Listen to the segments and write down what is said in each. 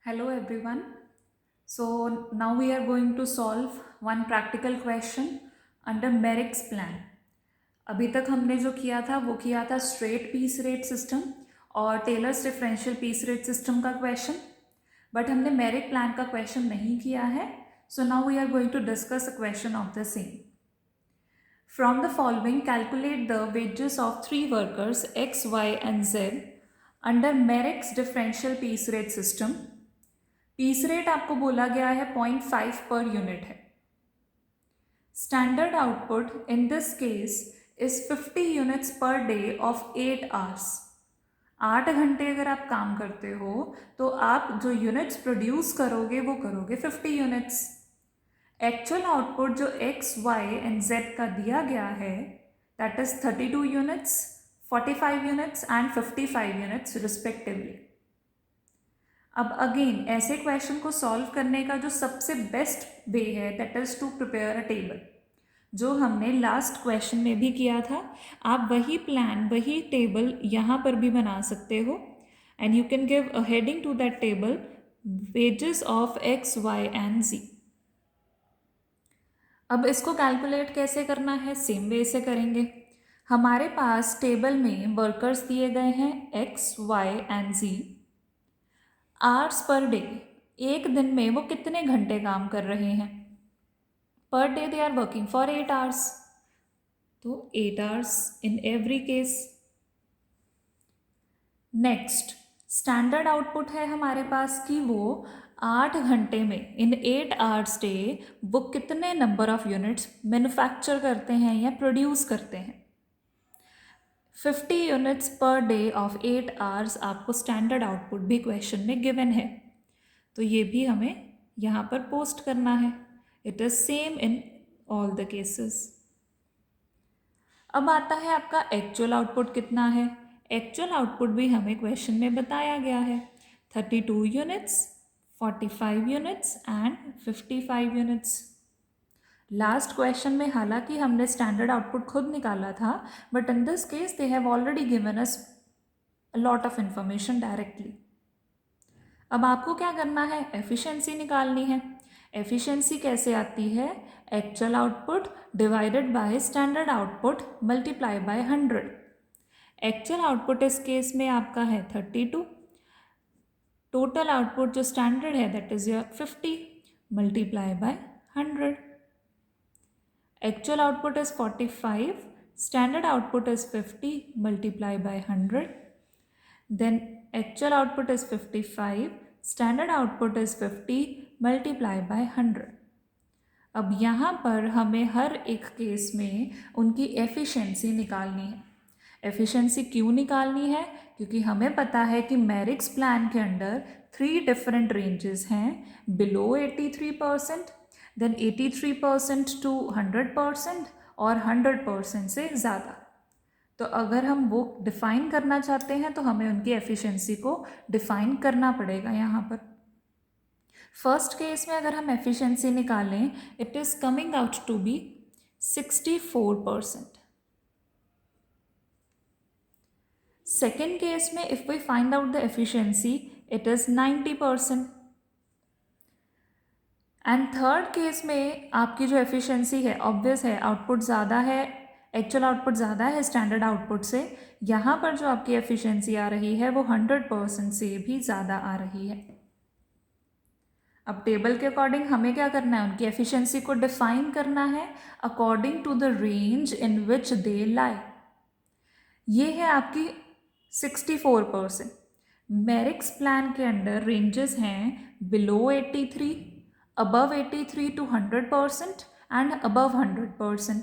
Hello everyone. So now we are going to solve one practical question under Merrick's plan. अभी तक हमने जो किया था वो किया था स्ट्रेट पीस रेट सिस्टम और Taylor's differential piece rate system का क्वेश्चन, बट हमने मेरिक प्लान का क्वेश्चन नहीं किया है. So now we are going to discuss a question of the same. From the following, calculate the wages of three workers X, Y and Z under Merrick's differential piece rate system. Piece rate आपको बोला गया है 0.5 per unit है. Standard output in this case is 50 units per day of 8 hours. 8 घंटे अगर आप काम करते हो तो आप जो यूनिट्स प्रोड्यूस करोगे वो करोगे 50 यूनिट्स. एक्चुअल आउटपुट जो एक्स वाई एंड जेड का दिया गया है that is 32 units, 45 units and 55 units respectively. अब अगेन ऐसे क्वेश्चन को सॉल्व करने का जो सबसे बेस्ट वे है that is to prepare a table, जो हमने लास्ट क्वेश्चन में भी किया था. आप वही प्लान वही टेबल यहाँ पर भी बना सकते हो and you can give a heading to that table wages of x Y and z. अब इसको कैलकुलेट कैसे करना है, सेम वे से करेंगे. हमारे पास टेबल में वर्कर्स दिए गए हैं X Y and Z. Hours per day, एक दिन में वो कितने घंटे काम कर रहे हैं. Per day they are working for 8 hours, तो 8 hours in every case. Next standard output है हमारे पास कि वो 8 घंटे में इन 8 आवर्स डे वो कितने नंबर ऑफ यूनिट्स मैन्युफैक्चर करते हैं या प्रोड्यूस करते हैं. 50 units per day of 8 hours आपको स्टैंडर्ड आउटपुट भी क्वेश्चन में गिवन है, तो ये भी हमें यहाँ पर पोस्ट करना है. It is same in all the cases. अब आता है आपका एक्चुअल आउटपुट कितना है. एक्चुअल आउटपुट भी हमें क्वेश्चन में बताया गया है 32 units, 45 units and 55 units. Last question में हालांकि हमने स्टैंडर्ड आउटपुट खुद निकाला था, but in this case they have already given us a lot of information directly. अब आपको क्या करना है, एफिशिएंसी निकालनी है. एफिशिएंसी कैसे आती है, actual output divided by standard output multiply by 100. Actual output इस केस में आपका है 32, टोटल आउटपुट जो स्टैंडर्ड है that is your 50 multiply by 100. Actual output is 45, standard output is 50 multiply by 100. Then actual output is 55, standard output is 50 multiply by 100. अब यहाँ पर हमें हर एक केस में उनकी एफिशिएंसी निकालनी है. एफिशिएंसी क्यों निकालनी है, क्योंकि हमें पता है कि मैरिक्स प्लान के अंडर 3 डिफरेंट रेंजेस हैं, बिलो 83%, देन 83% टू 100% और 100% से ज़्यादा. तो अगर हम वो डिफ़ाइन करना चाहते हैं तो हमें उनकी एफिशिएंसी को डिफ़ाइन करना पड़ेगा. यहाँ पर फर्स्ट केस में अगर हम एफिशिएंसी निकालें it is coming out to be 64%. Second case में if we find out the efficiency it is 90%. And third case में आपकी जो एफिशिएंसी है ऑब्वियस है, आउटपुट ज़्यादा है, एक्चुअल आउटपुट ज़्यादा है स्टैंडर्ड आउटपुट से. यहाँ पर जो आपकी एफिशिएंसी आ रही है वो 100% से भी ज़्यादा आ रही है. अब टेबल के अकॉर्डिंग हमें क्या करना है, उनकी एफिशिएंसी को डिफाइन करना है according to the range in which they lie. ये है आपकी 64%. मैरिक्स प्लान के अंडर रेंजेस हैं below 83, above 83 to 100% and above 100%.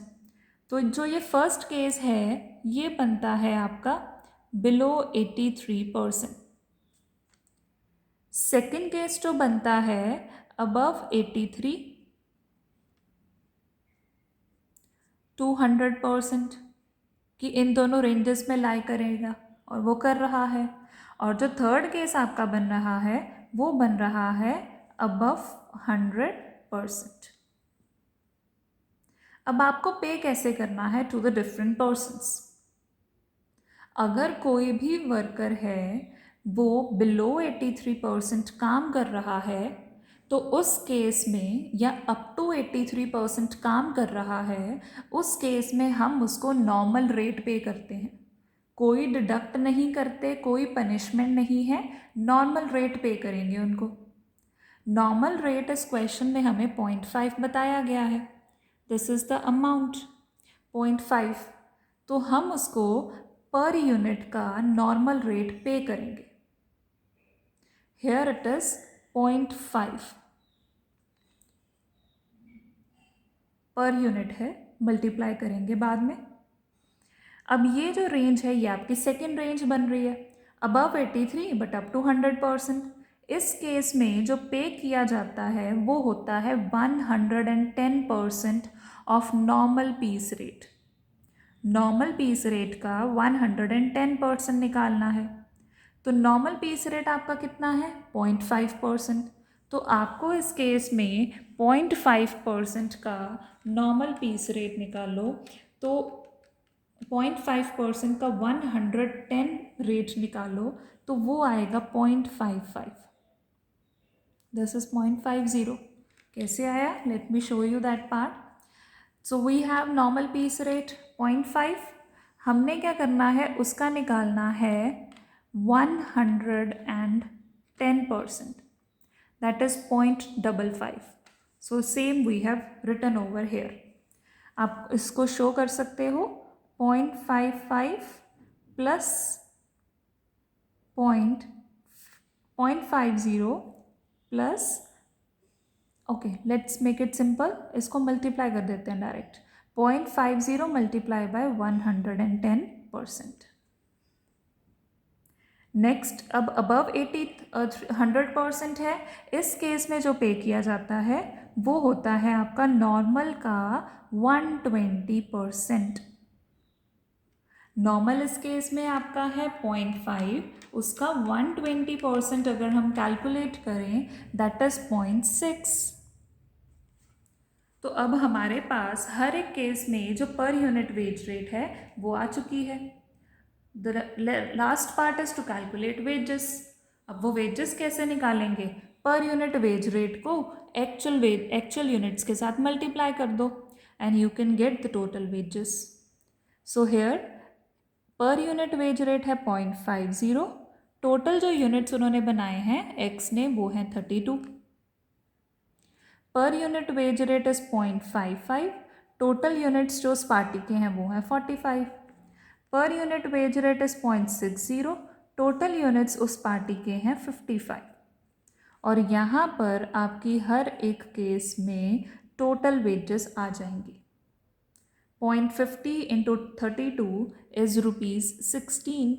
तो जो ये फर्स्ट केस है ये बनता है आपका बिलो 83%. सेकेंड केस जो बनता है above 83 to 100% कि इन दोनों रेंजेस में लाई करेगा और वो कर रहा है. और जो थर्ड केस आपका बन रहा है वो बन रहा है above 100%. अब आपको पे कैसे करना है टू द डिफरेंट पर्सन्स. अगर कोई भी वर्कर है वो बिलो 83% काम कर रहा है, तो उस केस में, या अप टू 83% काम कर रहा है, उस केस में हम उसको नॉर्मल रेट पे करते हैं। कोई डिडक्ट नहीं करते, कोई पनिशमेंट नहीं है, नॉर्मल रेट पे करेंगे उनको। नॉर्मल रेट इस क्वेश्चन में हमें 0.5 बताया गया है। दिस इज़ द अमाउंट 0.5, तो हम उसको पर यूनिट का नॉर्मल रेट पे करेंगे। Here it is 0.5 per unit है, मल्टीप्लाई करेंगे बाद में। अब ये जो रेंज है ये आपकी सेकेंड रेंज बन रही है, अबव 83 बट अप टू 100%। इस केस में जो पे किया जाता है वो होता है 110% of normal piece rate. Normal piece rate का 110% निकालना है, तो नॉर्मल पीस रेट आपका कितना है 0.5%। तो आपको इस केस में 0.5% का नॉर्मल पीस रेट निकालो, तो 0.5% का 110 रेट निकालो, तो वो आएगा 0.55। This is 0.50। कैसे आया? Let me show you that part. So we have normal piece rate 0.5, हमने क्या करना है, उसका निकालना है 110%, that is 0.55। So same we have written over here. आप इसको शो कर सकते हो 0.55 plus 0.50 plus, okay let's make it simple, इसको मल्टीप्लाई कर देते हैं डायरेक्ट। 0.50 multiply by 110%। नेक्स्ट, अब अबव 100% है, इस केस में जो पे किया जाता है वो होता है आपका नॉर्मल का 120%। नॉर्मल इस केस में आपका है 0.5, उसका 120% अगर हम कैलकुलेट करें दैट इज 0.6। तो अब हमारे पास हर एक केस में जो पर यूनिट वेज रेट है वो आ चुकी है। The last part is to calculate wages. अब वो वेजेस कैसे निकालेंगे? पर यूनिट वेज रेट को एक्चुअल यूनिट्स के साथ मल्टीप्लाई कर दो and you can get the total wages. So here per unit wage rate है 0.50, टोटल जो यूनिट्स उन्होंने बनाए हैं एक्स ने वो हैं 32। पर unit wage rate is 0.55, total units जो उस पार्टी के हैं वो हैं 45। पर unit wage rate is 0.60, total units उस पार्टी के हैं 55। और यहाँ पर आपकी हर एक केस में टोटल वेजेस आ जाएंगी। 0.50 into 32 is ₹16.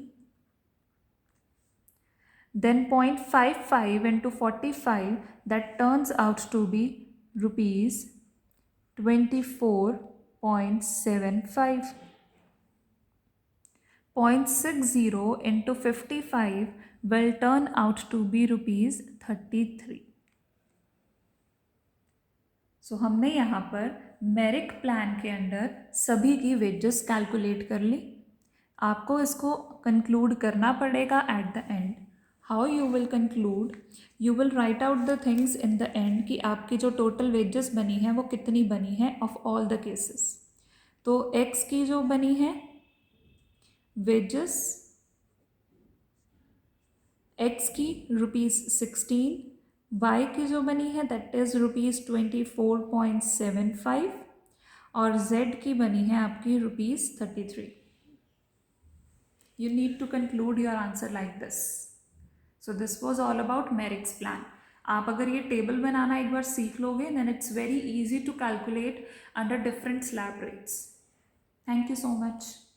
Then 0.55 into 45, that turns out to be ₹24.75. 0.60 into 55 will turn out to be ₹33. सो हमने यहाँ पर मेरिक प्लान के अंडर सभी की वेजेस कैलकुलेट कर ली। आपको इसको कंक्लूड करना पड़ेगा at the end. How you will conclude? You will write out the things in the end कि आपकी जो टोटल वेजेस बनी है वो कितनी बनी है ऑफ ऑल द केसेस। तो एक्स की जो बनी है वेजेस, एक्स की ₹16, वाई की जो बनी है दैट इज़ ₹24.75 और जेड की बनी है आपकी ₹33। You need to conclude your answer like this. So this was all about Merrick's plan. आप अगर ये टेबल बनाना एक बार सीख लोगे then it's very easy to calculate under different slab rates. Thank you so much.